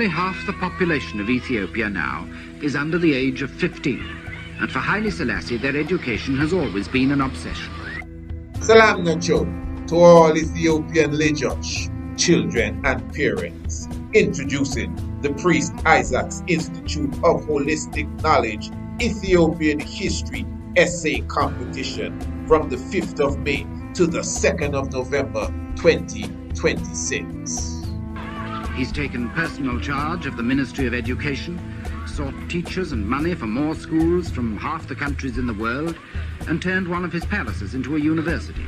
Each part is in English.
Nearly half the population of Ethiopia now is under the age of 15, and for Haile Selassie their education has always been an obsession. Salam Nacho to all Ethiopian leaders, children and parents. Introducing the Priest Isaac's Institute of Holistic Knowledge Ethiopian History Essay Competition from the 5th of May to the 2nd of November 2026. He's taken personal charge of the Ministry of Education, sought teachers and money for more schools from half the countries in the world, and turned one of his palaces into a university.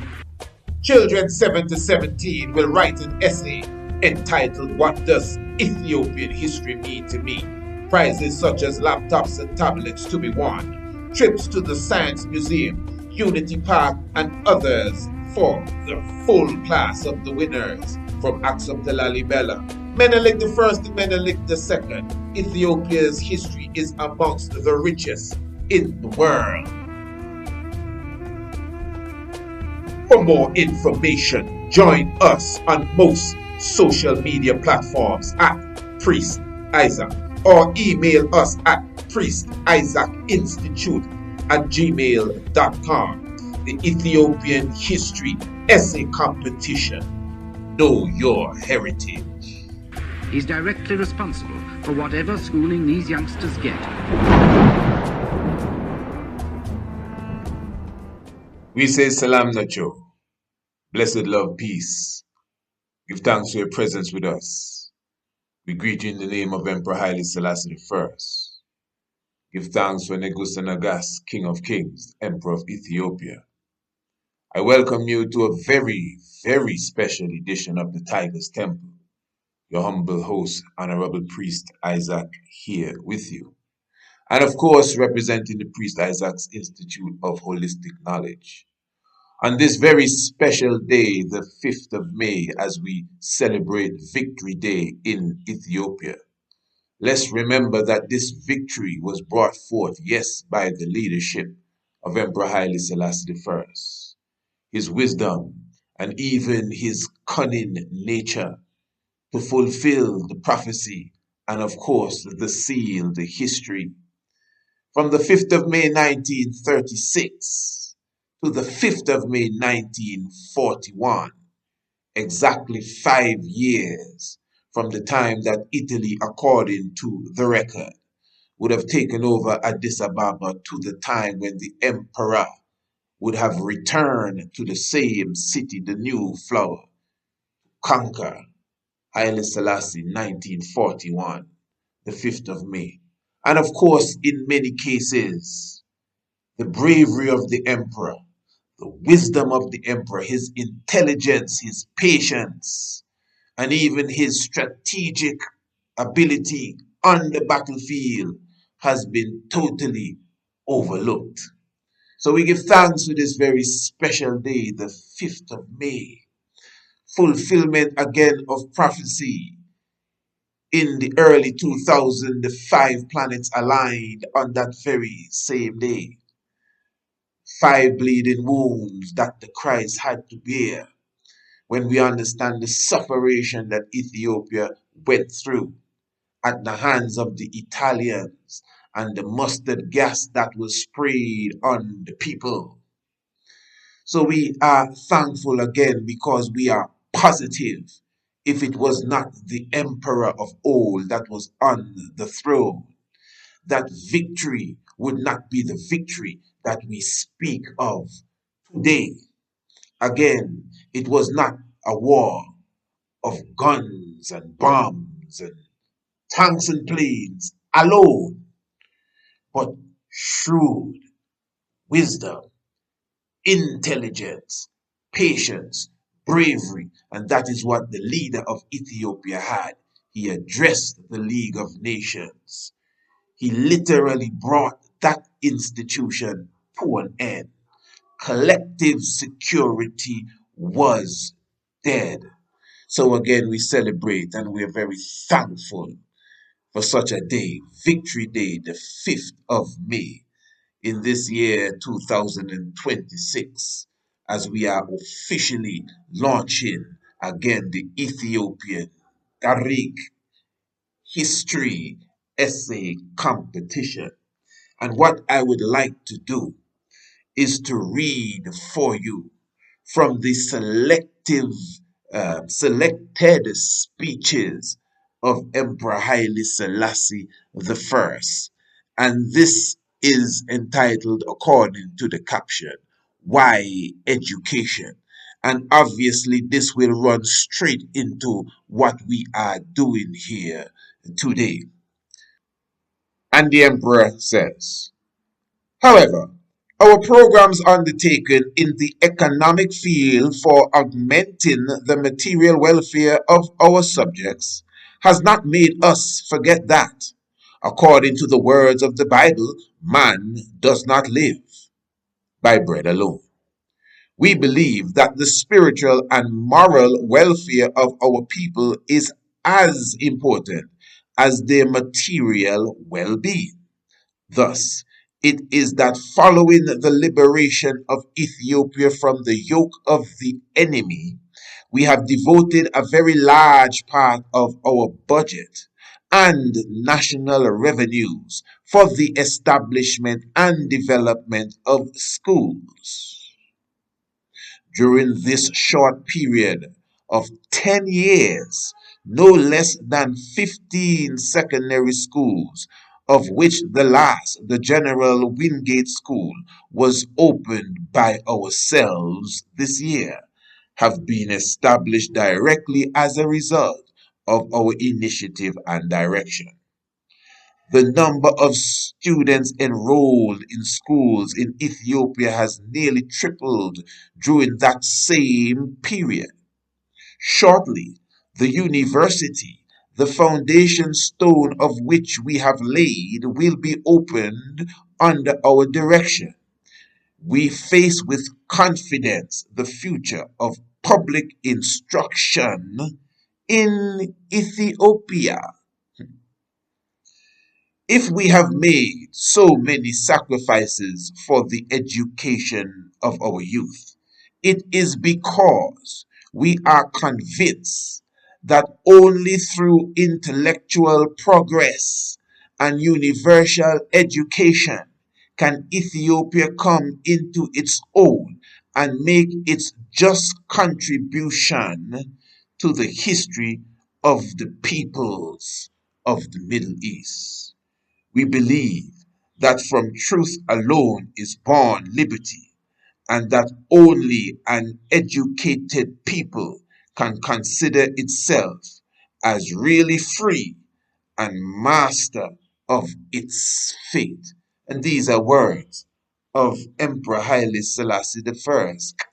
Children 7 to 17 will write an essay entitled "What Does Ethiopian History Mean to Me?" Prizes such as laptops and tablets to be won, trips to the Science Museum, Unity Park, and others for the full class of the winners from Aksum to Lalibela. Menelik I and Menelik II, Ethiopia's history is amongst the richest in the world. For more information, join us on most social media platforms at Priest Isaac, or email us at priestisaacinstitute@gmail.com. The Ethiopian History Essay Competition. Know your heritage. He's directly responsible for whatever schooling these youngsters get. We say Salam Nacho. Blessed love, peace. Give thanks for your presence with us. We greet you in the name of Emperor Haile Selassie I. Give thanks for Negus Nagas, King of Kings, Emperor of Ethiopia. I welcome you to a very, very special edition of the Tiger's Temple. Your humble host, Honorable Priest Isaac, here with you. And of course, representing the Priest Isaac's Institute of Holistic Knowledge. On this very special day, the 5th of May, as we celebrate Victory Day in Ethiopia, let's remember that this victory was brought forth, yes, by the leadership of Emperor Haile Selassie I. His wisdom and even his cunning nature to fulfill the prophecy and, of course, the seal, the history. From the 5th of May 1936 to the 5th of May 1941, exactly 5 years from the time that Italy, according to the record, would have taken over Addis Ababa to the time when the emperor would have returned to the same city, the new flower, conquer. Haile Selassie, 1941, the 5th of May. And of course, in many cases, the bravery of the emperor, the wisdom of the emperor, his intelligence, his patience, and even his strategic ability on the battlefield has been totally overlooked. So we give thanks to this very special day, the 5th of May. Fulfillment again of prophecy. In the early 2000s, the 5 planets aligned on that very same day. 5 bleeding wounds that the Christ had to bear when we understand the suffering that Ethiopia went through at the hands of the Italians and the mustard gas that was sprayed on the people. So we are thankful again because we are positive. If it was not the emperor of old that was on the throne, that victory would not be the victory that we speak of today. Again, it was not a war of guns and bombs and tanks and planes alone, but shrewd wisdom, intelligence, patience, bravery, and that is what the leader of Ethiopia had. He addressed the League of Nations. He literally brought that institution to an end. Collective security was dead. So again, we celebrate and we're very thankful for such a day, Victory Day, the 5th of May, in this year 2026, as we are officially launching again the Ethiopian Tariq history essay competition. And what I would like to do is to read for you from the selected speeches of Emperor Haile Selassie I. And this is entitled, according to the caption, Why Education? And obviously, this will run straight into what we are doing here today. And the Emperor says, however, our programs undertaken in the economic field for augmenting the material welfare of our subjects has not made us forget that, according to the words of the Bible, man does not live by bread alone. We believe that the spiritual and moral welfare of our people is as important as their material well-being. Thus, it is that following the liberation of Ethiopia from the yoke of the enemy, we have devoted a very large part of our budget and national revenues for the establishment and development of schools. During this short period of 10 years, no less than 15 secondary schools, of which the last, the General Wingate School, was opened by ourselves this year, have been established directly as a result of our initiative and direction. The number of students enrolled in schools in Ethiopia has nearly tripled during that same period. Shortly, the university, the foundation stone of which we have laid, will be opened under our direction. We face with confidence the future of public instruction in Ethiopia. If we have made so many sacrifices for the education of our youth, it is because we are convinced that only through intellectual progress and universal education can Ethiopia come into its own and make its just contribution to the history of the peoples of the Middle East. We believe that from truth alone is born liberty, and that only an educated people can consider itself as really free and master of its fate. And these are words of Emperor Haile Selassie I,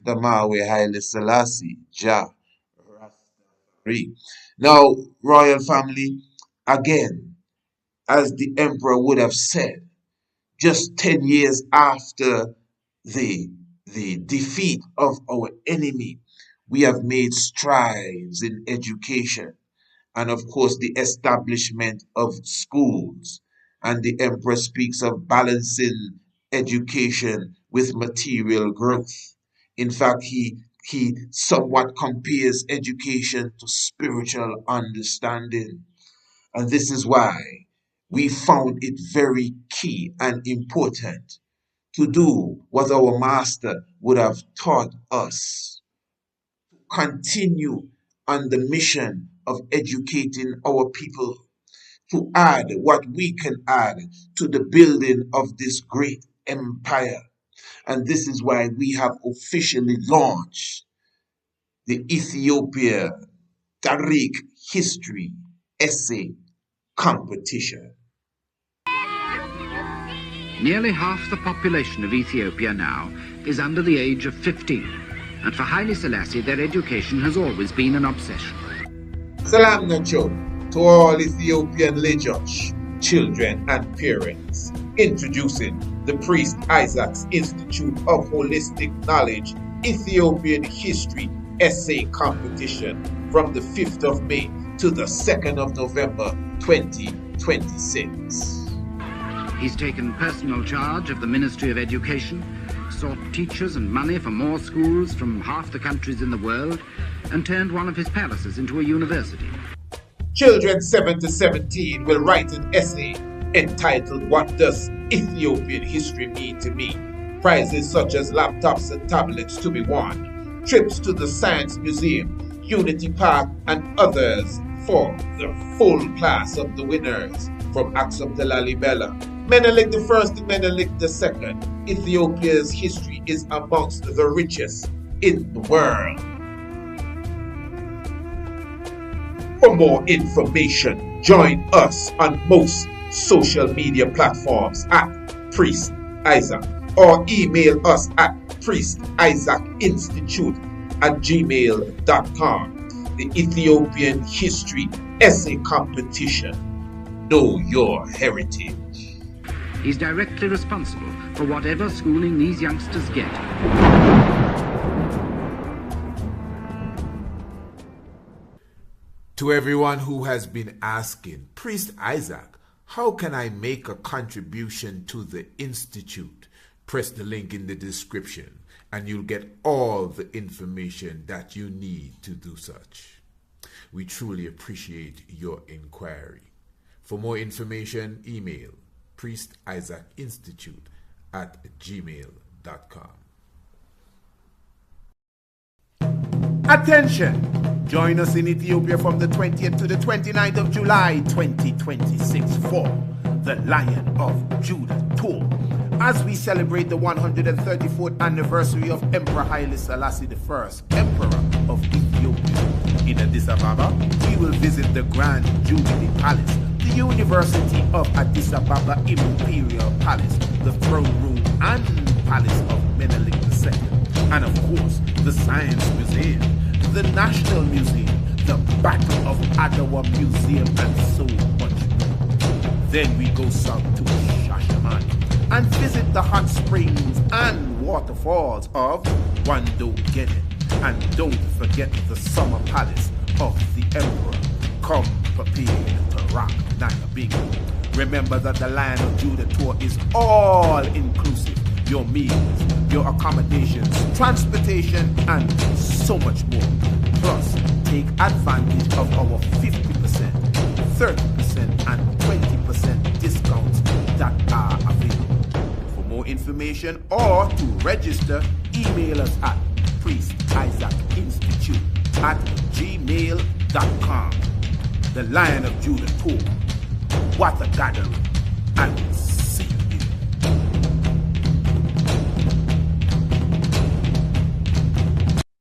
the Mawe Haile Selassie, Jah.Rasta. Now, royal family, again, as the emperor would have said, just 10 years after the, the defeat of our enemy, we have made strides in education and, of course, the establishment of schools. And the emperor speaks of balancing education with material growth. In fact, he somewhat compares education to spiritual understanding. And this is why we found it very key and important to do what our master would have taught us. Continue on the mission of educating our people, to add what we can add to the building of this great empire. And this is why we have officially launched the Ethiopia Tariq History Essay Competition. Nearly half the population of Ethiopia now is under the age of 15, and for Haile Selassie their education has always been an obsession. Salam Nacho to all Ethiopian religious children and parents. Introducing the Priest Isaac's Institute of Holistic Knowledge Ethiopian History Essay Competition from the 5th of May to the 2nd of November 2026. He's taken personal charge of the Ministry of Education, sought teachers and money for more schools from half the countries in the world, and turned one of his palaces into a university. Children 7 to 17 will write an essay entitled What Does Ethiopian History Mean to Me? Prizes such as laptops and tablets to be won, trips to the Science Museum, Unity Park, and others for the full class of the winners from Aksum to Lalibela. Menelik I and Menelik II, Ethiopia's history is amongst the richest in the world. For more information, join us on most social media platforms at Priest Isaac or email us at priestisaacinstitute@gmail.com. The Ethiopian History Essay Competition. Know your heritage. He's directly responsible for whatever schooling these youngsters get. To everyone who has been asking, Priest Isaac, how can I make a contribution to the Institute? Press the link in the description and you'll get all the information that you need to do such. We truly appreciate your inquiry. For more information, email priestisaacinstitute@gmail.com. Attention! Join us in Ethiopia from the 20th to the 29th of July 2026 for the Lion of Judah Tour, as we celebrate the 134th anniversary of Emperor Haile Selassie I, Emperor of Ethiopia. In Addis Ababa, we will visit the Grand Jubilee Palace, the University of Addis Ababa Imperial Palace, the Throne Room and Palace of Menelik II, and of course, the Science Museum, the National Museum, the Battle of Adwa Museum, and so much more. Then we go south to Shashamane and visit the hot springs and waterfalls of Wando Genin. And don't forget the summer palace of the Emperor. Come prepared to rock Nayabing. Remember that the Lion of Judah Tour is all inclusive. Your meals, your accommodations, transportation, and so much more. Plus, take advantage of our 50%, 30%, and 20% discounts that are available. For more information or to register, email us at priestisaacinstitute@gmail.com. The Lion of Judah Tour. What a gathering. And see you there.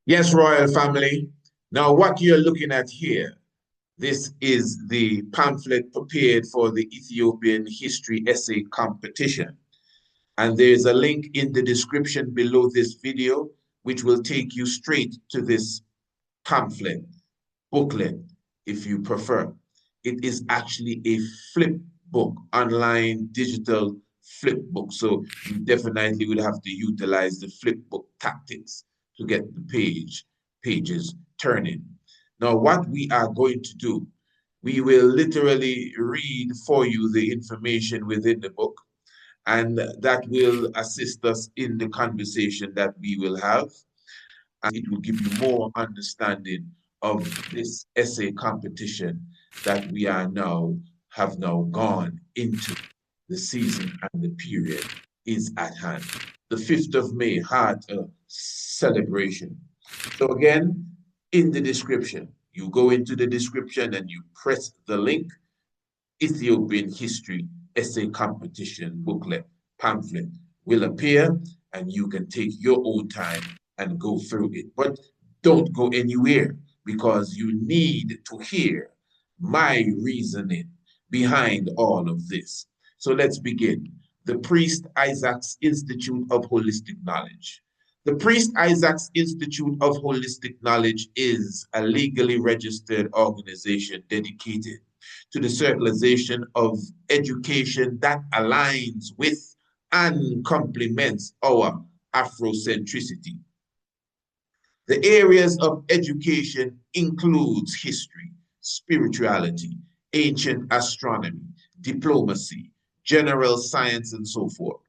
Yes, royal family. Now, what you're looking at here, this is the pamphlet prepared for the Ethiopian History Essay Competition. And there's a link in the description below this video, which will take you straight to this pamphlet, booklet, if you prefer. It is actually a flip book, online digital flip book. So you definitely would have to utilize the flip book tactics to get the pages turning. Now, what we are going to do, we will literally read for you the information within the book, and that will assist us in the conversation that we will have. And it will give you more understanding of this essay competition that we have now gone into. The season and the period is at hand. The 5th of May had a celebration. So again, in the description, you go into the description and you press the link, Ethiopian History Essay Competition booklet, pamphlet will appear, and you can take your own time and go through it. But don't go anywhere, because you need to hear my reasoning behind all of this. So let's begin. The Priest Isaac's Institute of Holistic Knowledge. The Priest Isaac's Institute of Holistic Knowledge is a legally registered organization dedicated to the circulation of education that aligns with and complements our Afrocentricity. The areas of education includes history, spirituality, ancient astronomy, diplomacy, general science, and so forth.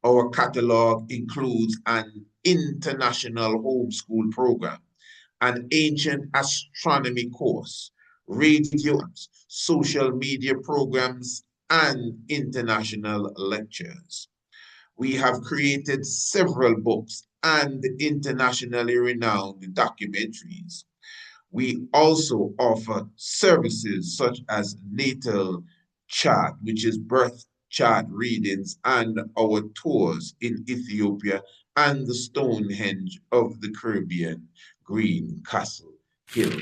Our catalog includes an international homeschool program, an ancient astronomy course, radio, social media programs, and international lectures. We have created several books and internationally renowned documentaries. We also offer services such as natal chart, which is birth chart readings, and our tours in Ethiopia and the Stonehenge of the Caribbean, Green Castle Hill.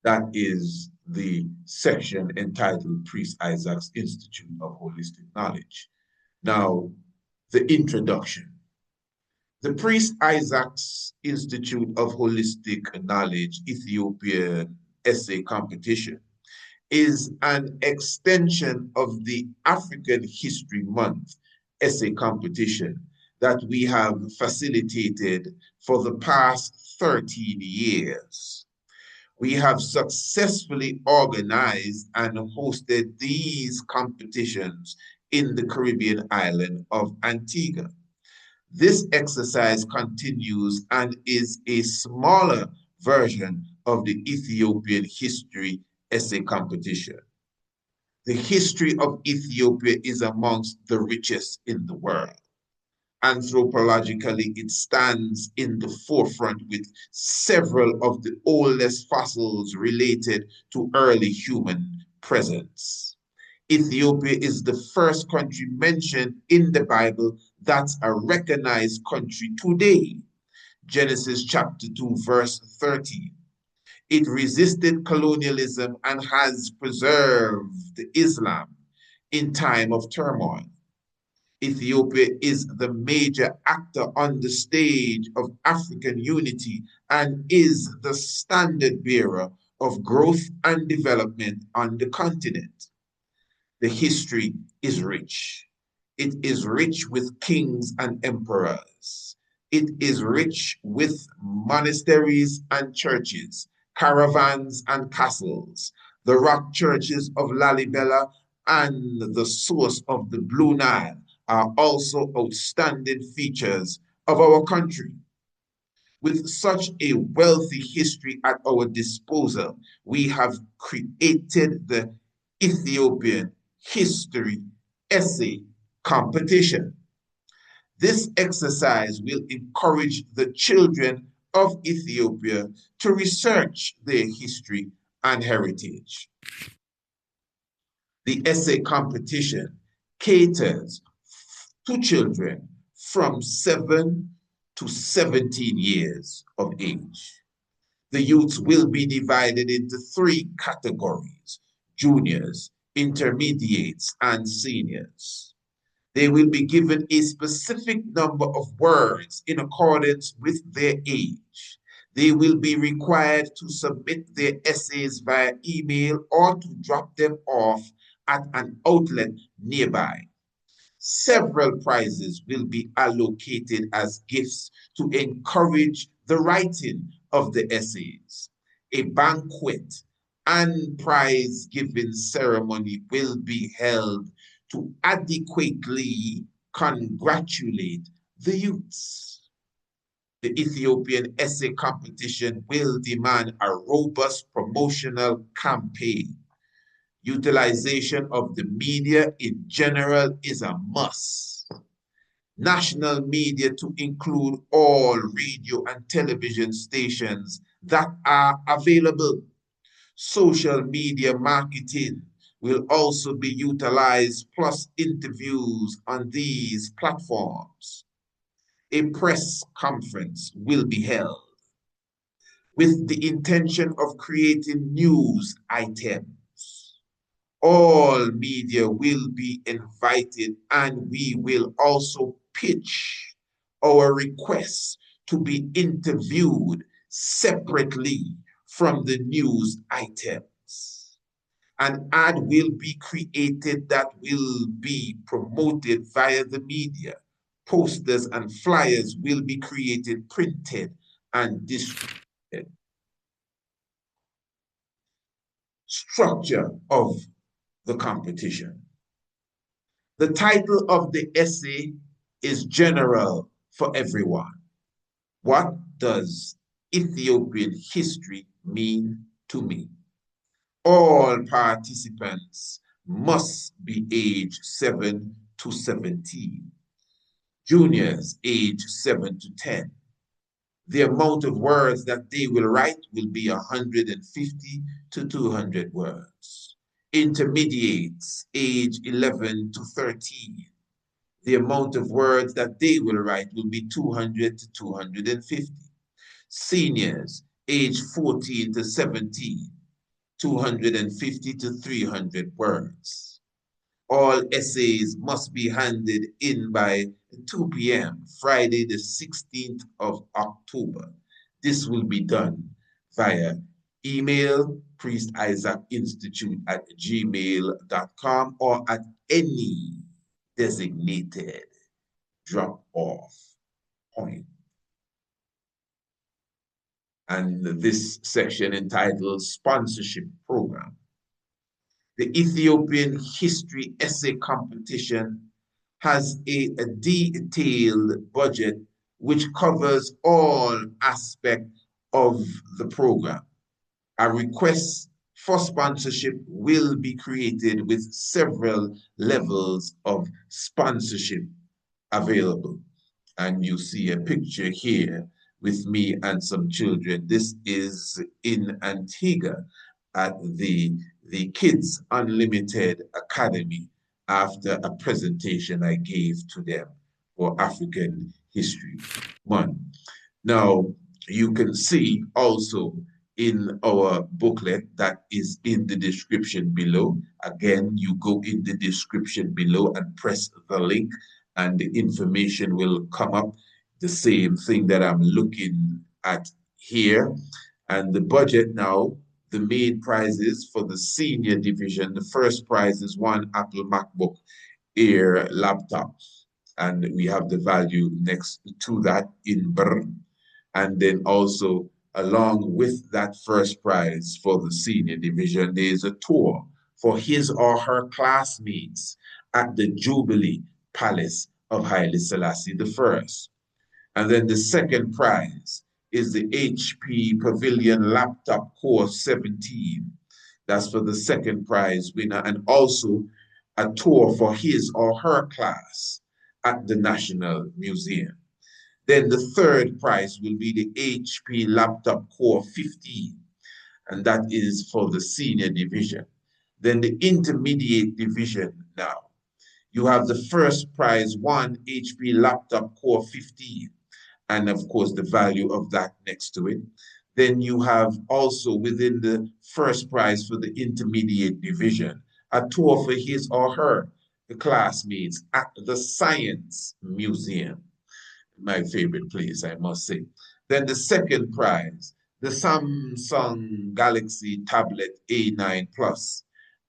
That is the section entitled Priest Isaac's Institute of Holistic Knowledge. Now, the introduction. The Priest Isaac's Institute of Holistic Knowledge Ethiopian Essay Competition is an extension of the African History Month essay competition that we have facilitated for the past 13 years. We have successfully organized and hosted these competitions in the Caribbean island of Antigua. This exercise continues and is a smaller version of the Ethiopian history essay competition. The history of Ethiopia is amongst the richest in the world. Anthropologically, it stands in the forefront with several of the oldest fossils related to early human presence. Ethiopia is the first country mentioned in the Bible that's a recognized country today. Genesis chapter 2, verse 13. It resisted colonialism and has preserved Islam in time of turmoil. Ethiopia is the major actor on the stage of African unity and is the standard bearer of growth and development on the continent. The history is rich. It is rich with kings and emperors. It is rich with monasteries and churches, caravans and castles, the rock churches of Lalibela and the source of the Blue Nile are also outstanding features of our country. With such a wealthy history at our disposal, we have created the Ethiopian History Essay Competition. This exercise will encourage the children of Ethiopia to research their history and heritage. The essay competition caters to children from 7 to 17 years of age. The youths will be divided into 3 categories: juniors, intermediates, and seniors. They will be given a specific number of words in accordance with their age. They will be required to submit their essays via email or to drop them off at an outlet nearby. Several prizes will be allocated as gifts to encourage the writing of the essays. A banquet and prize-giving ceremony will be held to adequately congratulate the youths. The Ethiopian essay competition will demand a robust promotional campaign. Utilization of the media in general is a must. National media to include all radio and television stations that are available. Social media marketing will also be utilized, plus interviews on these platforms. A press conference will be held with the intention of creating news items. All media will be invited, and we will also pitch our requests to be interviewed separately from the news items. An ad will be created that will be promoted via the media. Posters and flyers will be created, printed, and distributed. Structure of the competition. The title of the essay is general for everyone. What does Ethiopian history mean to me. All participants must be age 7 to 17. Juniors age 7 to 10. The amount of words that they will write will be 150 to 200 words. Intermediates age 11 to 13. The amount of words that they will write will be 200 to 250. Seniors age 14 to 17. 250 to 300 words. All essays must be handed in by 2 p.m., Friday, the 16th of October. This will be done via email, priestisaacinstitute@gmail.com, or at any designated drop-off point. And this section entitled Sponsorship Program. The Ethiopian History Essay Competition has a detailed budget which covers all aspects of the program. A request for sponsorship will be created with several levels of sponsorship available. And you see a picture here with me and some children. This is in Antigua at the Kids Unlimited Academy after a presentation I gave to them for African History Month. Now, you can see also in our booklet that is in the description below. Again, you go in the description below and press the link and the information will come up, the same thing that I'm looking at here. And the budget now, the main prizes for the senior division, the first prize is one Apple MacBook Air laptop. And we have the value next to that in BR. And then also, along with that first prize for the senior division, there is a tour for his or her classmates at the Jubilee Palace of Haile Selassie I. And then the second prize is the HP Pavilion Laptop Core 17. That's for the second prize winner, and also a tour for his or her class at the National Museum. Then the third prize will be the HP Laptop Core 15, and that is for the senior division. Then the intermediate division now. You have the first prize, one HP Laptop Core 15, and of course the value of that next to it. Then you have also within the first prize for the intermediate division, a tour for his or her classmates at the Science Museum. My favorite place, I must say. Then the second prize, the Samsung Galaxy Tablet A9 Plus.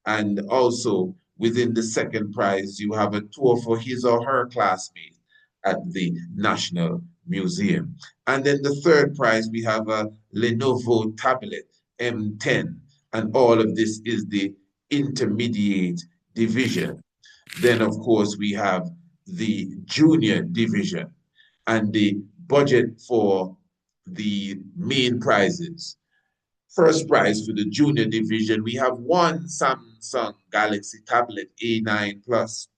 And also within the second prize, you have a tour for his or her classmates at the National Museum. And then the third prize, we have a Lenovo tablet M10. And all of this is the intermediate division. Then, of course, we have the junior division. And the budget for the main prizes. First prize for the junior division, we have one Samsung Galaxy Tablet A9 Plus.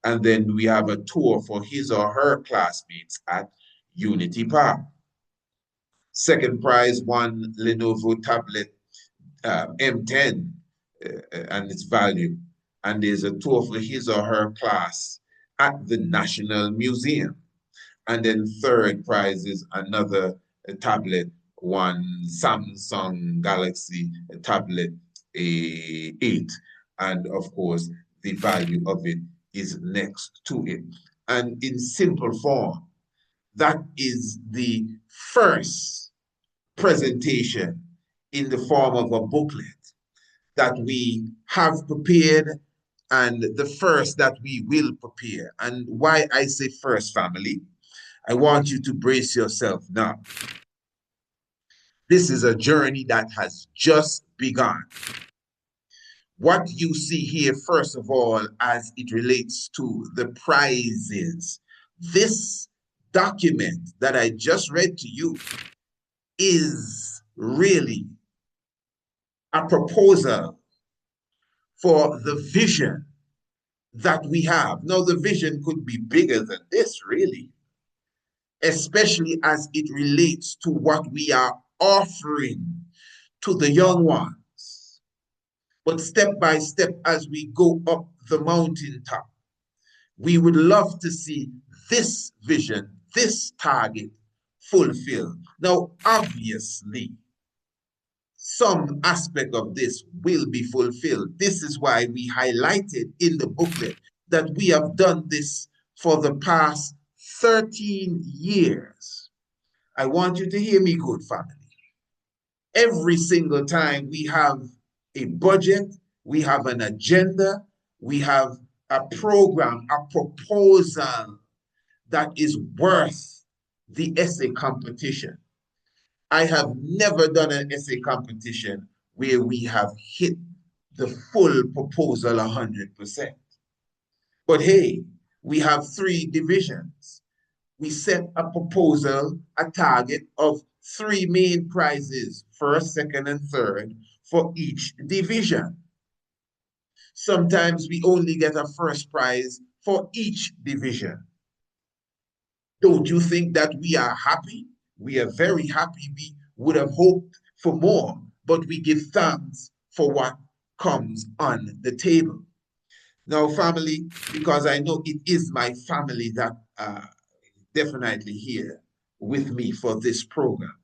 And then we have a tour for his or her classmates at Unity Park. Second prize, one Lenovo tablet M10 and its value. And there's a tour for his or her class at the National Museum. And then third prize is another tablet, one Samsung Galaxy tablet A8. And of course, the value of it is next to it. And in simple form, that is the first presentation in the form of a booklet that we have prepared and the first that we will prepare. And why I say first, family, I want you to brace yourself now. This is a journey that has just begun. What you see here, first of all, as it relates to the prizes, this document that I just read to you is really a proposal for the vision that we have. Now, the vision could be bigger than this, really, especially as it relates to what we are offering to the young ones. But step by step, as we go up the mountaintop, we would love to see this vision, this target fulfilled. Now, obviously, some aspect of this will be fulfilled. This is why we highlighted in the booklet that we have done this for the past 13 years. I want you to hear me good, family. Every single time we have a budget, we have an agenda, we have a program, a proposal that is worth the essay competition. I have never done an essay competition where we have hit the full proposal 100%. But hey, we have 3 divisions. We set a proposal, a target of 3 main prizes, first, second, and third, for each division. Sometimes we only get a first prize for each division. Don't you think that we are happy? We are very happy. We would have hoped for more, but we give thanks for what comes on the table. Now, family, because I know it is my family that definitely here with me for this program,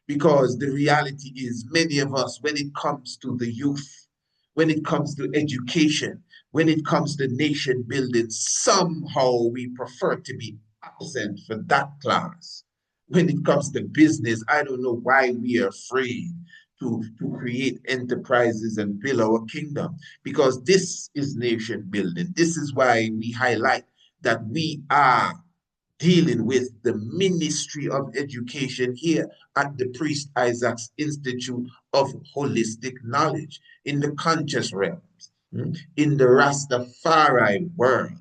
because the reality is many of us, when it comes to the youth, when it comes to education, when it comes to nation building, somehow we prefer to be absent for that class. When it comes to business, I don't know why we are afraid to create enterprises and build our kingdom, because this is nation building. This is why we highlight that we are dealing with the Ministry of Education here at the Priest Isaac's Institute of Holistic Knowledge in the conscious realms, in the Rastafari world.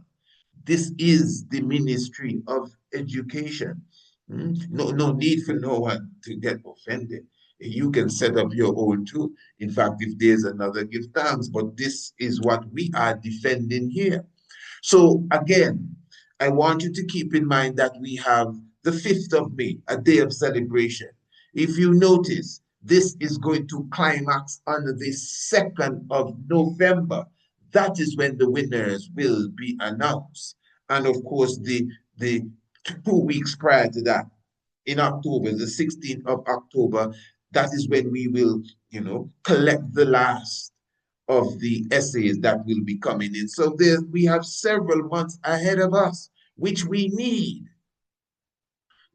This is the Ministry of Education. No need for no one to get offended. You can set up your own too. In fact, if there's another, give thanks. But this is what we are defending here. So again, I want you to keep in mind that we have the 5th of May, a day of celebration. If you notice, this is going to climax on the 2nd of November. That is when the winners will be announced. And of course, the 2 weeks prior to that, in October, the 16th of October, that is when we will, collect the last of the essays that will be coming in. So we have several months ahead of us, which we need.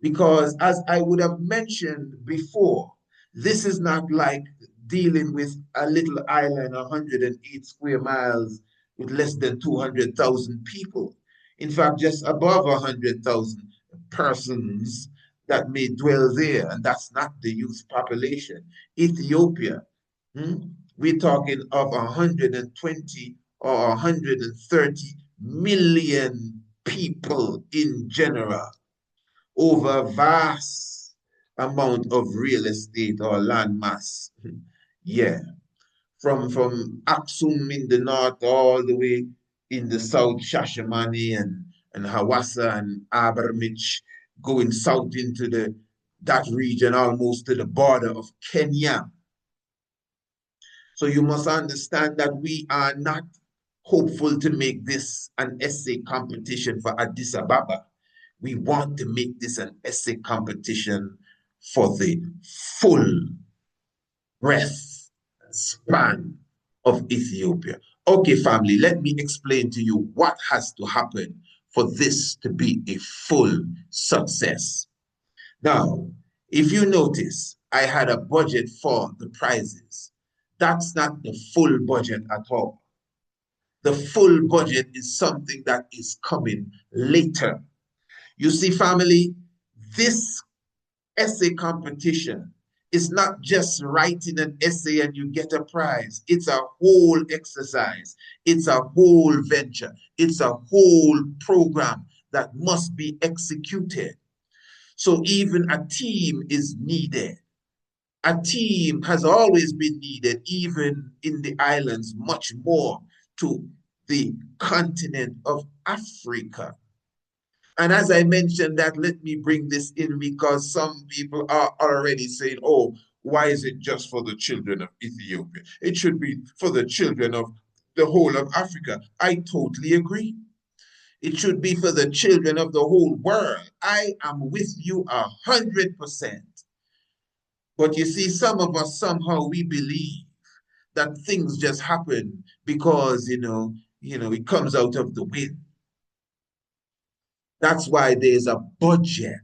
Because as I would have mentioned before, this is not like dealing with a little island, 108 square miles with less than 200,000 people. In fact, just above 100,000 persons that may dwell there, and that's not the youth population. Ethiopia, we're talking of 120 or 130 million people in general, over a vast amount of real estate or land mass. Yeah, from Aksum in the north all the way in the south, Shashamani and Hawassa and Abermich, going south into that region almost to the border of Kenya. So you must understand that we are not hopeful to make this an essay competition for Addis Ababa. We want to make this an essay competition for the full breadth and span of Ethiopia. Okay, family, let me explain to you what has to happen for this to be a full success. Now, if you notice, I had a budget for the prizes. That's not the full budget at all. The full budget is something that is coming later. You see, family, this essay competition is not just writing an essay and you get a prize. It's a whole exercise. It's a whole venture. It's a whole program that must be executed. So even a team is needed. A team has always been needed, even in the islands, much more to the continent of Africa. And as I mentioned that, let me bring this in because some people are already saying, oh, why is it just for the children of Ethiopia? It should be for the children of the whole of Africa. I totally agree. It should be for the children of the whole world. I am with you 100%. But you see, some of us somehow we believe that things just happen because it comes out of the wind. That's why there's a budget.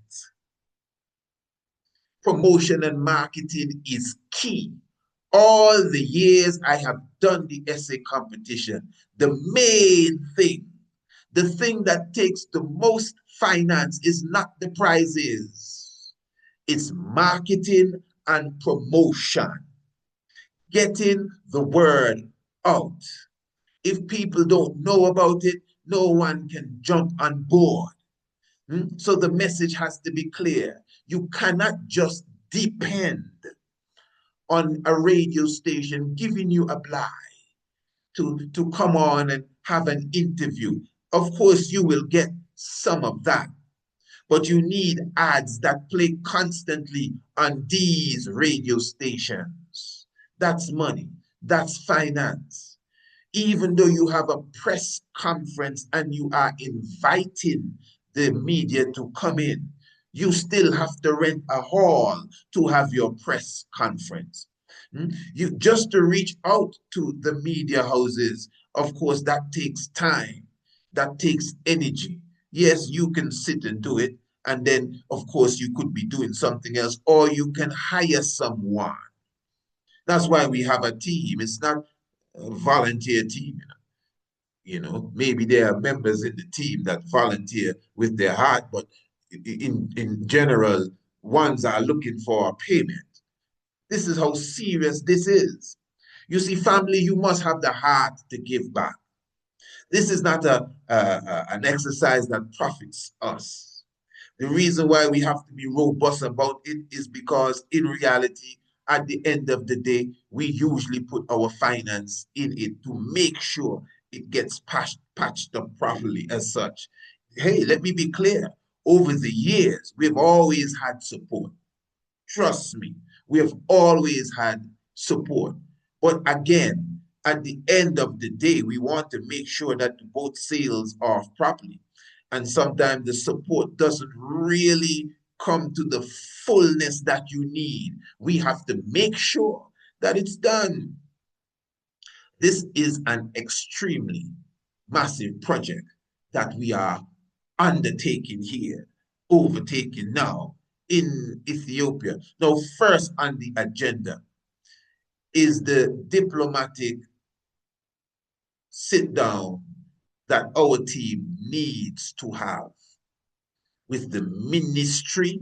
Promotion and marketing is key. All the years I have done the essay competition, the main thing, the thing that takes the most finance is not the prizes. It's marketing and promotion. Getting the word out. If people don't know about it, no one can jump on board. So the message has to be clear. You cannot just depend on a radio station giving you a blind to come on and have an interview. Of course, you will get some of that, but you need ads that play constantly on these radio stations. That's money, that's finance. Even though you have a press conference and you are inviting the media to come in, you still have to rent a hall to have your press conference. You just to reach out to the media houses, of course, that takes time, that takes energy. Yes, you can sit and do it, and then, of course, you could be doing something else, or you can hire someone. That's why we have a team. It's not a volunteer team. Maybe there are members in the team that volunteer with their heart, but in general, ones are looking for a payment. This is how serious this is. You see, family, you must have the heart to give back. This is not an exercise that profits us. The reason why we have to be robust about it is because in reality, at the end of the day, we usually put our finance in it to make sure it gets patched up properly as such. Hey, let me be clear. Over the years, we've always had support. Trust me, we have always had support. But again, at the end of the day, we want to make sure that the boat sails off properly. And sometimes the support doesn't really come to the fullness that you need. We have to make sure that it's done. This is an extremely massive project that we are undertaking here, overtaking now in Ethiopia. Now, first on the agenda is the diplomatic sit down that our team needs to have with the Ministry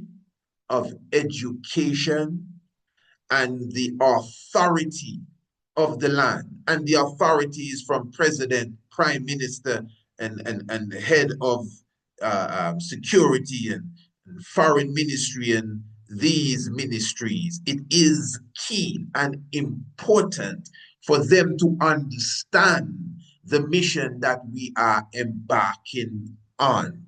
of Education and the authority of the land. And the authority is from President, Prime Minister, and the head of security and foreign ministry and these ministries. It is key and important for them to understand the mission that we are embarking on.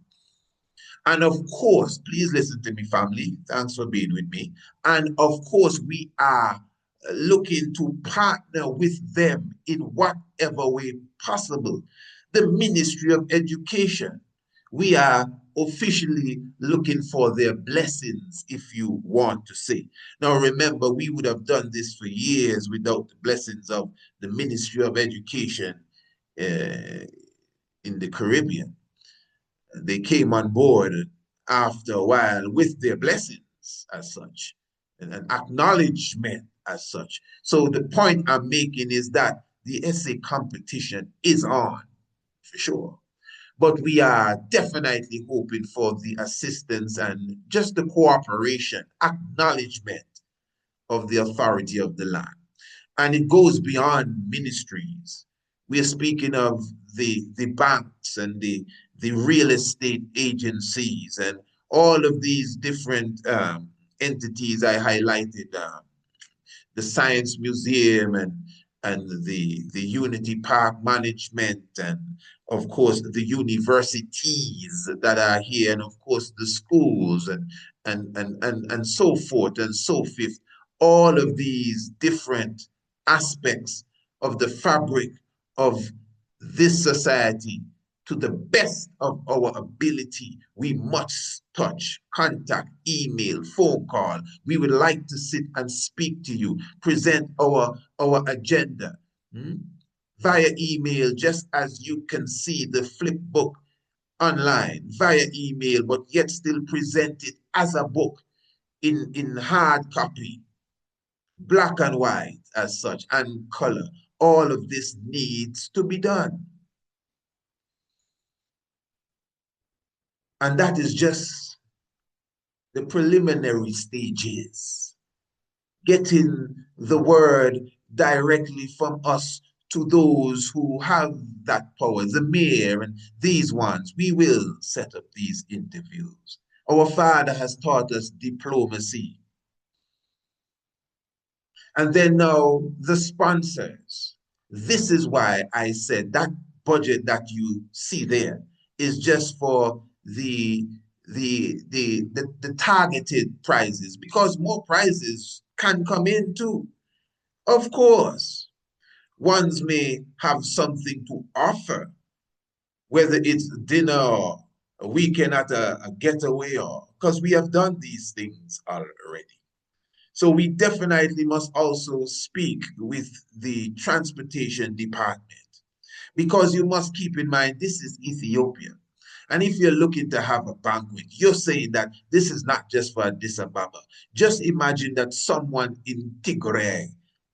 And of course, please listen to me, family. Thanks for being with me. And of course, we are looking to partner with them in whatever way possible. The Ministry of Education, we are officially looking for their blessings, if you want to say. Now, remember, we would have done this for years without the blessings of the Ministry of Education in the Caribbean. They came on board after a while with their blessings as such, and an acknowledgement as such. So the point I'm making is that the essay competition is on, for sure. But we are definitely hoping for the assistance and just the cooperation, acknowledgement of the authority of the land. And it goes beyond ministries. We are speaking of the banks and the real estate agencies and all of these different entities I highlighted the Science Museum and the Unity Park Management, and of course the universities that are here, and of course the schools and so forth and so forth. All of these different aspects of the fabric of this society, to the best of our ability, we must touch, contact, email, phone call. We would like to sit and speak to you, present our agenda via email, just as you can see the flip book online via email, but yet still present it as a book in hard copy, black and white as such, and color. All of this needs to be done. And that is just the preliminary stages. Getting the word directly from us to those who have that power, the mayor and these ones. We will set up these interviews. Our Father has taught us diplomacy. And then now the sponsors. This is why I said that budget that you see there is just for the targeted prizes, because more prizes can come in too. Of course, ones may have something to offer, whether it's dinner or a weekend at a getaway, or because we have done these things already. So we definitely must also speak with the transportation department, because you must keep in mind this is Ethiopia. And if you're looking to have a banquet, you're saying that this is not just for Addis Ababa. Just imagine that someone in Tigray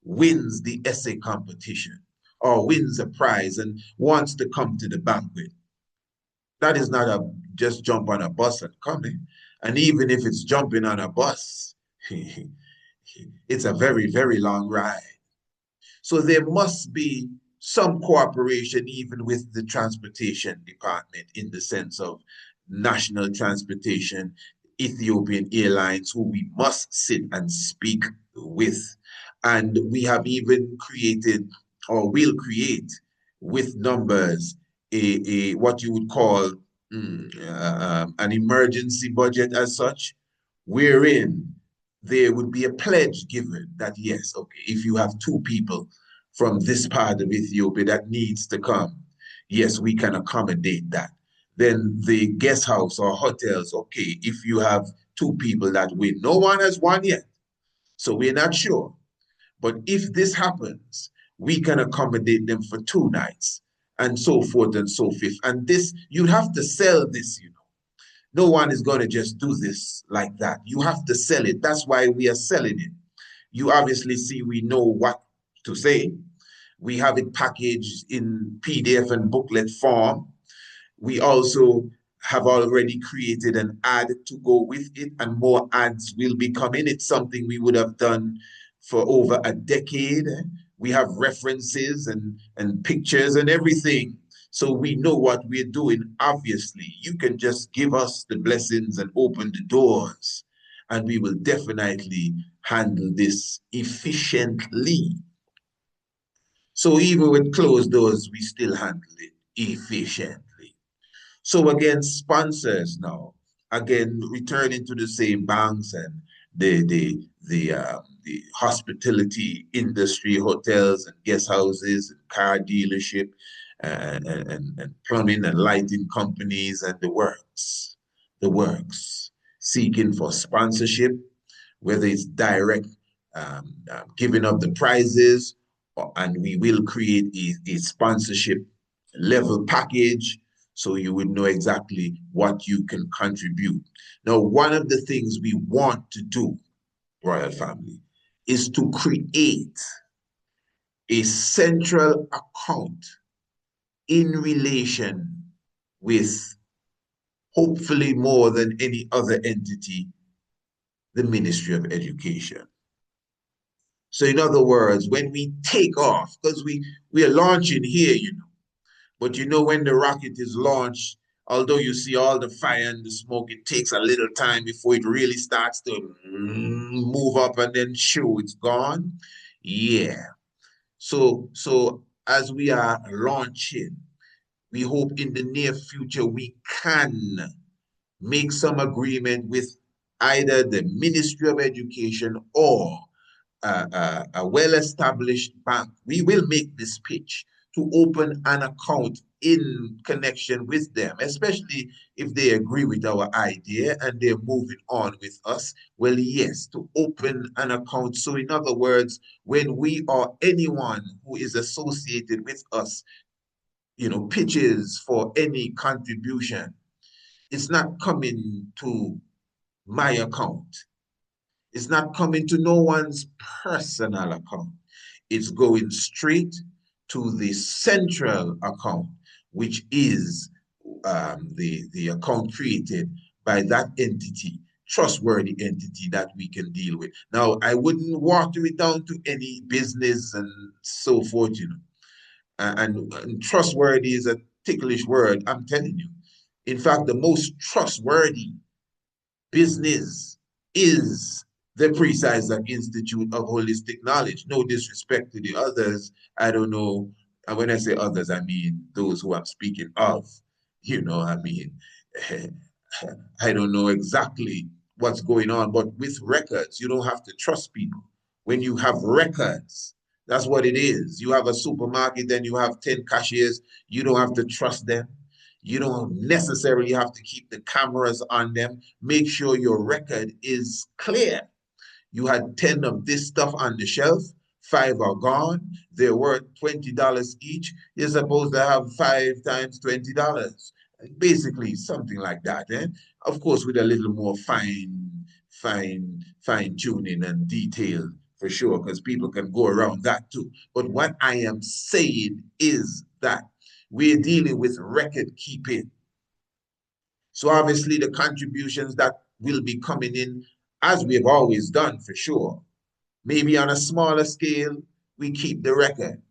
wins the essay competition or wins a prize and wants to come to the banquet. That is not a just jump on a bus and come in. And even if it's jumping on a bus, it's a very, very long ride. So there must be some cooperation even with the transportation department, in the sense of national transportation, Ethiopian Airlines, who we must sit and speak with. And we have even created, or will create with numbers, a what you would call an emergency budget as such, wherein there would be a pledge given that, yes, okay, if you have two people from this part of Ethiopia that needs to come, yes, we can accommodate that. Then the guest house or hotels, okay, if you have two people that win, no one has won yet, so we're not sure. But if this happens, we can accommodate them for 2 nights, and so forth and so forth. And this, you have to sell this, you know. No one is going to just do this like that. You have to sell it. That's why we are selling it. You obviously see we know what to say. We have it packaged in PDF and booklet form. We also have already created an ad to go with it, and more ads will be coming. It's something we would have done for over a decade. We have references and pictures and everything. So we know what we're doing. Obviously, you can just give us the blessings and open the doors, and we will definitely handle this efficiently. So even with closed doors, we still handle it efficiently. So again, sponsors now, again, returning to the same banks and the hospitality industry, hotels and guest houses and car dealership and plumbing and lighting companies and the works, seeking for sponsorship, whether it's direct giving up the prizes, and we will create a sponsorship level package so you would know exactly what you can contribute. Now, one of the things we want to do, Royal Family, is to create a central account in relation with, hopefully more than any other entity, the Ministry of Education. So in other words, when we take off, because we are launching here, you know, but you know when the rocket is launched Although you see all the fire and the smoke, it takes a little time before it really starts to move up and then shoo, it's gone. Yeah. So as we are launching, we hope in the near future we can make some agreement with either the Ministry of Education or a well-established bank. We will make this pitch to open an account in connection with them, especially if they agree with our idea and they're moving on with us. Well, yes, to open an account. So in other words, when we or anyone who is associated with us, pitches for any contribution, it's not coming to my account. It's not coming to no one's personal account. It's going straight to the central account, which is the account created by that entity, trustworthy entity that we can deal with. Now, I wouldn't water it down to any business and so forth, and trustworthy is a ticklish word, I'm telling you. In fact, the most trustworthy business is the Priest Isaac Institute of Holistic Knowledge. No disrespect to the others. I don't know. And when I say others, I mean those who I'm speaking of. I don't know exactly what's going on, but with records, you don't have to trust people. When you have records, that's what it is. You have a supermarket, then you have 10 cashiers. You don't have to trust them. You don't necessarily have to keep the cameras on them. Make sure your record is clear. You had 10 of this stuff on the shelf, 5 are gone. They're worth $20 each. You're supposed to have 5 times $20. Basically, something like that. Of course, with a little more fine tuning and detail for sure, because people can go around that too. But what I am saying is that we're dealing with record keeping. So obviously the contributions that will be coming in, as we've always done for sure, maybe on a smaller scale, we keep the record.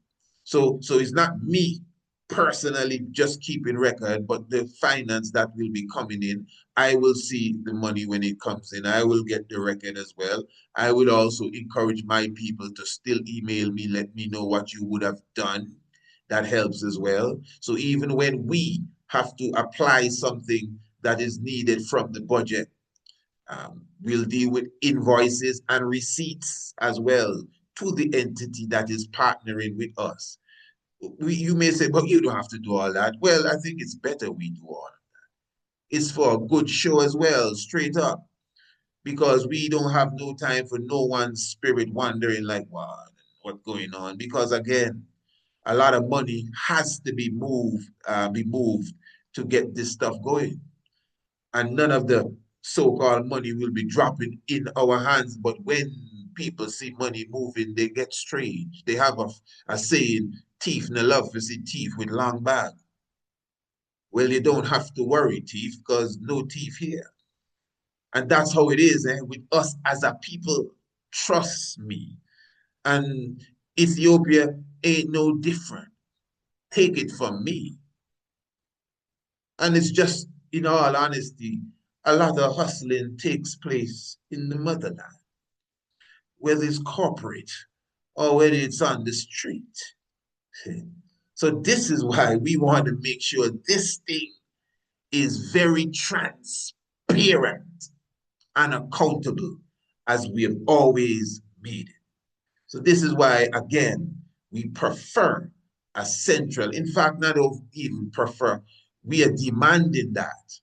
So it's not me personally just keeping record, but the finance that will be coming in, I will see the money when it comes in. I will get the record as well. I would also encourage my people to still email me, let me know what you would have done. That helps as well. So even when we have to apply something that is needed from the budget, we'll deal with invoices and receipts as well to the entity that is partnering with us. You may say, but you don't have to do all that. Well, I think it's better we do all of that. It's for a good show as well, straight up, because we don't have no time for no one's spirit wandering like, what's going on? Because again, a lot of money has to be moved to get this stuff going. And none of the so-called money will be dropping in our hands. But when people see money moving, they get strange. They have a saying, thief no love to see thief with long bag. Well, you don't have to worry, thief, because no thief here. And that's how it is with us as a people. Trust me. And Ethiopia ain't no different. Take it from me. And it's just, in all honesty, a lot of hustling takes place in the motherland, whether it's corporate or whether it's on the street. So this is why we want to make sure this thing is very transparent and accountable as we have always made it. So this is why, again, we prefer a central, in fact, not even prefer, we are demanding that.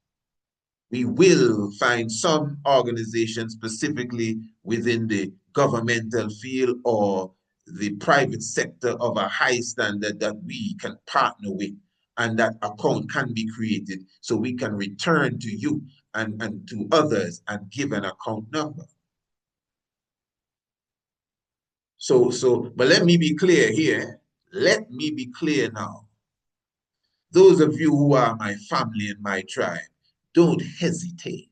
We will find some organizations specifically within the governmental field or the private sector of a high standard that we can partner with, and that account can be created so we can return to you and to others and give an account number. But let me be clear here. Let me be clear now. Those of you who are my family and my tribe, don't hesitate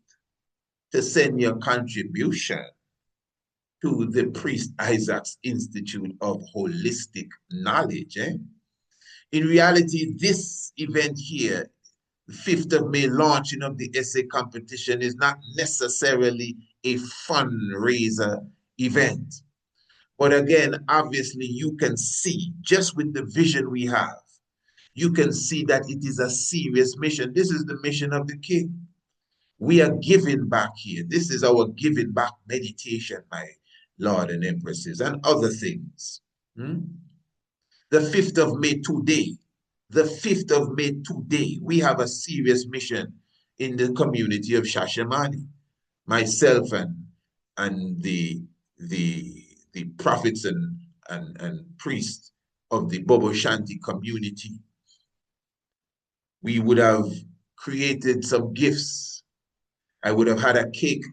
to send your contribution to the Priest Isaac's Institute of Holistic Knowledge. In reality, this event here The 5th of May launching of the essay competition is not necessarily a fundraiser event. But again, obviously, you can see, just with the vision we have, you can see that it is a serious mission. This is the mission of the King. We are giving back here. This is our giving back meditation, my Lord and Empresses, and other things. The 5th of May today, the 5th of May today, we have a serious mission in the community of Shashamani. Myself and the prophets and priests of the Bobo Shanti community, we would have created some gifts. I would have had a cake,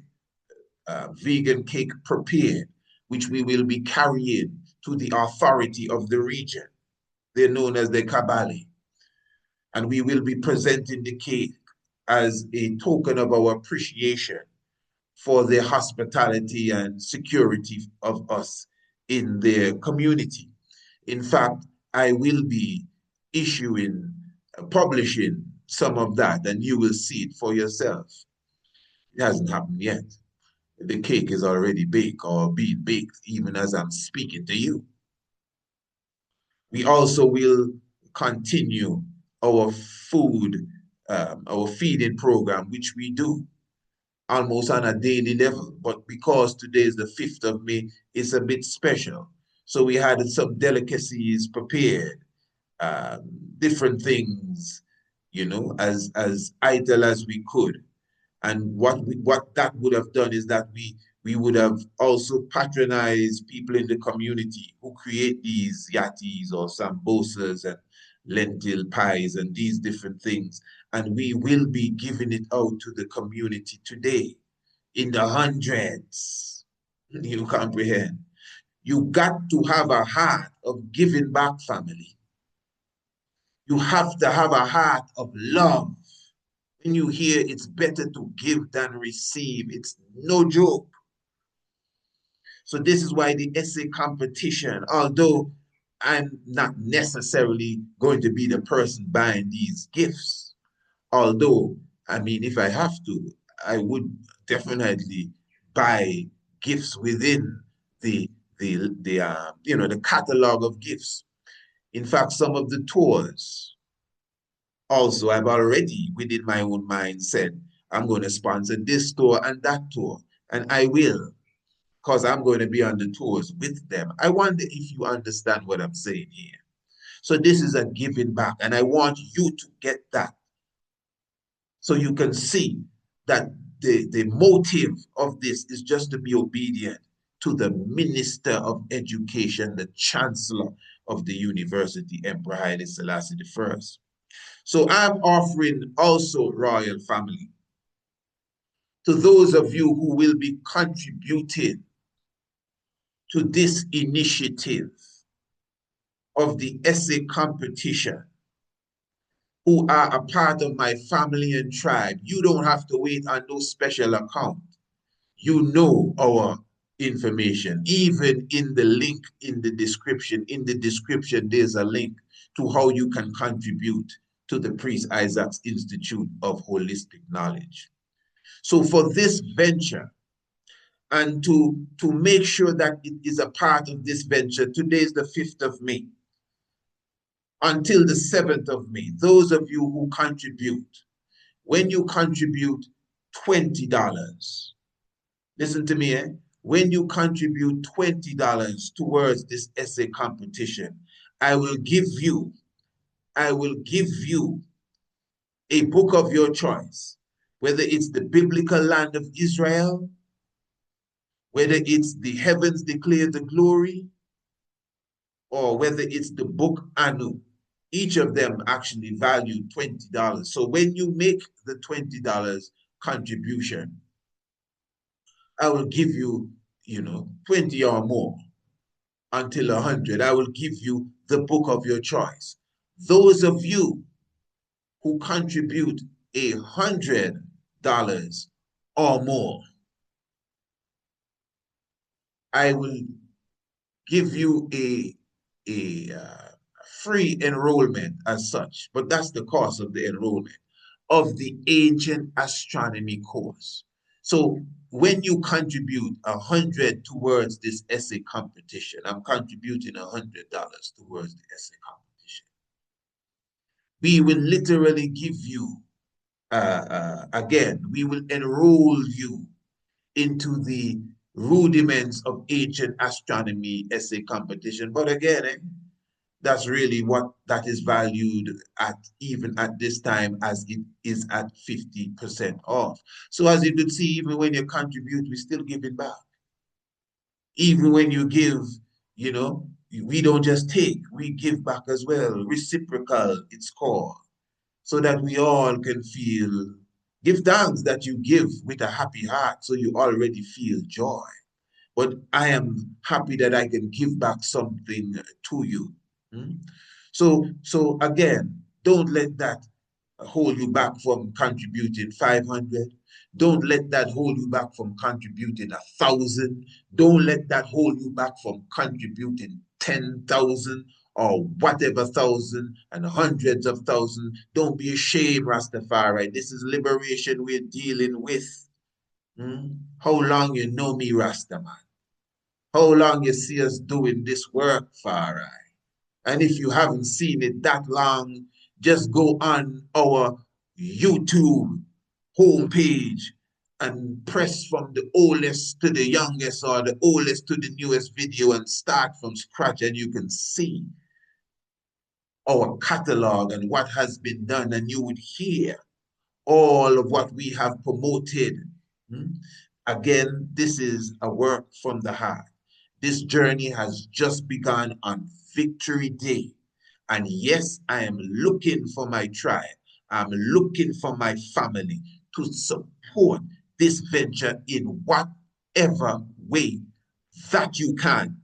vegan cake prepared, which we will be carrying to the authority of the region. They're known as the Kabali. And we will be presenting the cake as a token of our appreciation for their hospitality and security of us in their community. In fact, I will be publishing some of that, and you will see it for yourself. It hasn't happened yet. The cake is already baked or being baked, even as I'm speaking to you. We also will continue our our feeding program, which we do almost on a daily level. But because today is the 5th of May, it's a bit special. So we had some delicacies prepared, different things, as idle as we could. And what that would have done is that we would have also patronized people in the community who create these yatis or sambosas and lentil pies and these different things. And we will be giving it out to the community today in the hundreds. You comprehend? You got to have a heart of giving back, family. You have to have a heart of love. When you hear it's better to give than receive, it's no joke. So this is why the essay competition, although I'm not necessarily going to be the person buying these gifts, although, I mean, if I have to, I would definitely buy gifts within the catalog of gifts. In fact, some of the tours, also, I've already, within my own mind, said, I'm going to sponsor this tour and that tour. And I will, because I'm going to be on the tours with them. I wonder if you understand what I'm saying here. So this is a giving back, and I want you to get that. So you can see that the motive of this is just to be obedient to the Minister of Education, the Chancellor of the University, Emperor Haile Selassie I. So I'm offering also, royal family, to those of you who will be contributing to this initiative of the essay competition, who are a part of my family and tribe. You don't have to wait on no special account. You know our information, even in the link in the description. In the description, there's a link to how you can contribute to the Priest Isaac's Institute of Holistic Knowledge. So for this venture, and to make sure that it is a part of this venture, today is the 5th of May. Until the 7th of May, those of you who contribute, when you contribute $20, listen to me, when you contribute $20 towards this essay competition, I will give you a book of your choice, whether it's the biblical land of Israel, whether it's the heavens declare the glory, or whether it's the book Anu. Each of them actually valued $20. So when you make the $20 contribution, I will give you, 20 or more until 100. I will give you the book of your choice. Those of you who contribute $100 or more, I will give you a free enrollment as such, but that's the cost of the enrollment. of the ancient astronomy course. So when you contribute 100 towards this essay competition, I'm contributing $100 towards the essay competition. We will literally give you, again, we will enroll you into the rudiments of ancient astronomy essay competition. But again, that's really what that is valued at, even at this time, as it is at 50% off. So as you could see, even when you contribute, we still give it back. Even when you give, you know, we don't just take, we give back as well. Reciprocal, it's called. So that we all can feel, give thanks that you give with a happy heart, so you already feel joy. But I am happy that I can give back something to you. So again, don't let that hold you back from contributing 500. Don't let that hold you back from contributing 1,000. Don't let that hold you back from contributing 10,000 or whatever thousand and hundreds of thousands. Don't be ashamed, Rastafari. This is liberation we're dealing with. How long you know me, Rastaman? How long you see us doing this work, Farai? And if you haven't seen it that long, just go on our YouTube homepage and press from the oldest to the youngest or the oldest to the newest video and start from scratch, and you can see our catalog and what has been done, and you would hear all of what we have promoted. Again, this is a work from the heart. This journey has just begun on Victory Day. And yes, I am looking for my tribe. I'm looking for my family to support this venture in whatever way that you can.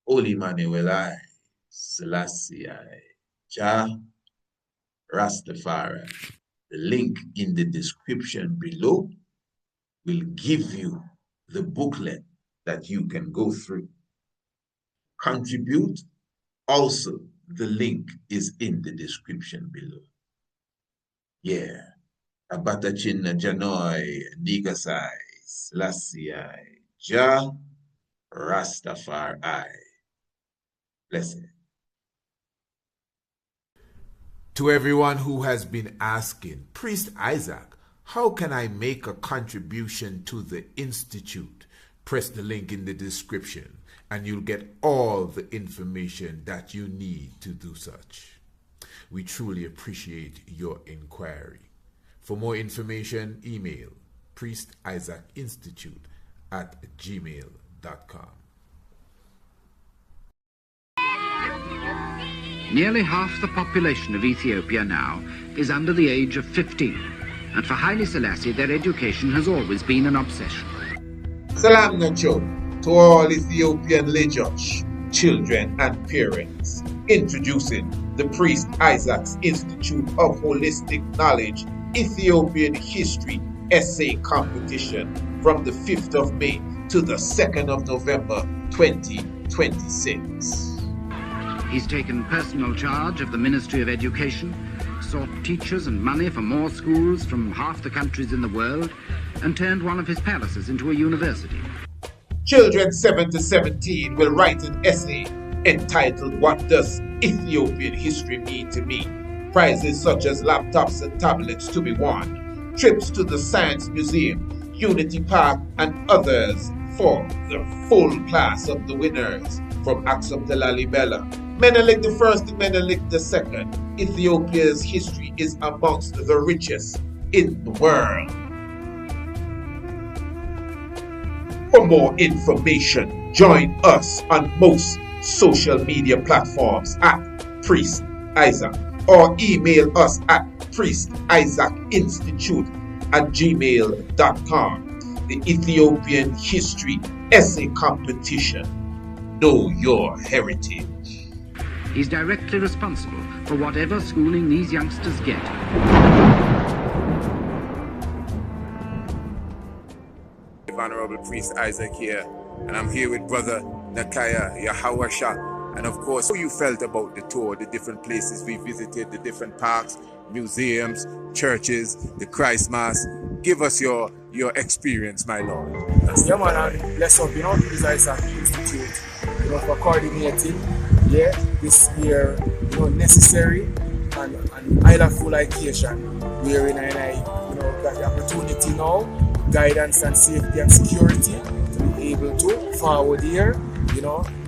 Holy Manuel Selassie, Rastafari. The link in the description below will give you the booklet that you can go through. Contribute. Also, the link is in the description below. Yeah. Abatachin Janoi Nigasai Selassie Ja Rastafari. Blessed. To everyone who has been asking, Priest Isaac, how can I make a contribution to the Institute? Press the link in the description and you'll get all the information that you need to do such. We truly appreciate your inquiry. For more information, email priestisaacinstitute@gmail.com. Nearly half the population of Ethiopia now is under the age of 15, and for Haile Selassie, their education has always been an obsession. Salam Nacho to all Ethiopian religious children and parents. Introducing the Priest Isaac's Institute of Holistic Knowledge Ethiopian History Essay Competition from the 5th of May to the 2nd of November 2026. He's taken personal charge of the Ministry of Education, sought teachers and money for more schools from half the countries in the world, and turned one of his palaces into a university. Children 7 to 17 will write an essay entitled "What Does Ethiopian History Mean to Me?" Prizes such as laptops and tablets to be won, trips to the Science Museum, Unity Park, and others for the full class of the winners from Aksum to Lalibela. Menelik I and Menelik II, Ethiopia's history is amongst the richest in the world. For more information, join us on most social media platforms at Priest Isaac, or email us at priestisaacinstitute@gmail.com. The Ethiopian History Essay Competition. Know your heritage. He's directly responsible for whatever schooling these youngsters get. Honorable Priest Isaac here, and I'm here with Brother Nakaya Yahawasha And of course, how you felt about the tour, the different places we visited, the different parks, museums, churches, the Christ Mass. Give us your experience, my Lord. Yeah, man, and bless up, this Isaac Institute, for coordinating, this year, necessary and islandful occasion, wherein I got the opportunity now, guidance and safety and security, to be able to forward here,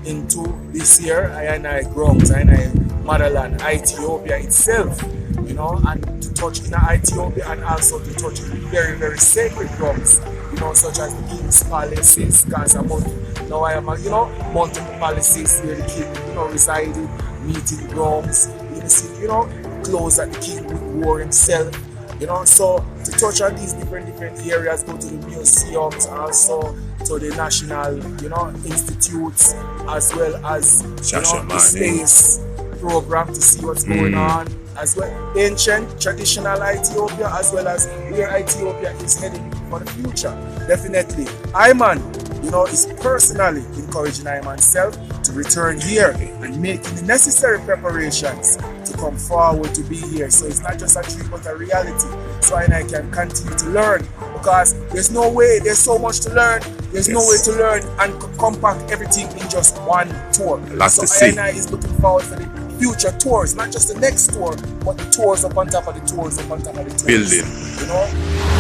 into this year, I grounds, motherland, Ethiopia itself, and to touch in Ethiopia and also to touch very, very sacred grounds, such as the King's Palaces, because now I am, multiple palaces where the king, resided, meeting grounds, clothes that the king wore himself, so to touch on these different areas, go to the museums, also to the national, institutes, as well as, the space program to see what's going on, as well ancient, traditional Ethiopia, as well as where Ethiopia is heading for the future. Definitely, Iman, is personally encouraging Iman self to return here and making the necessary preparations to come forward to be here. So it's not just a dream, but a reality. So I can continue to learn, because there's no way, there's so much to learn. There's no way to learn and compact everything in just one tour. So I is looking forward for the future tours, not just the next tour, but the tours up on top of the tours, up on top of the tours. Building.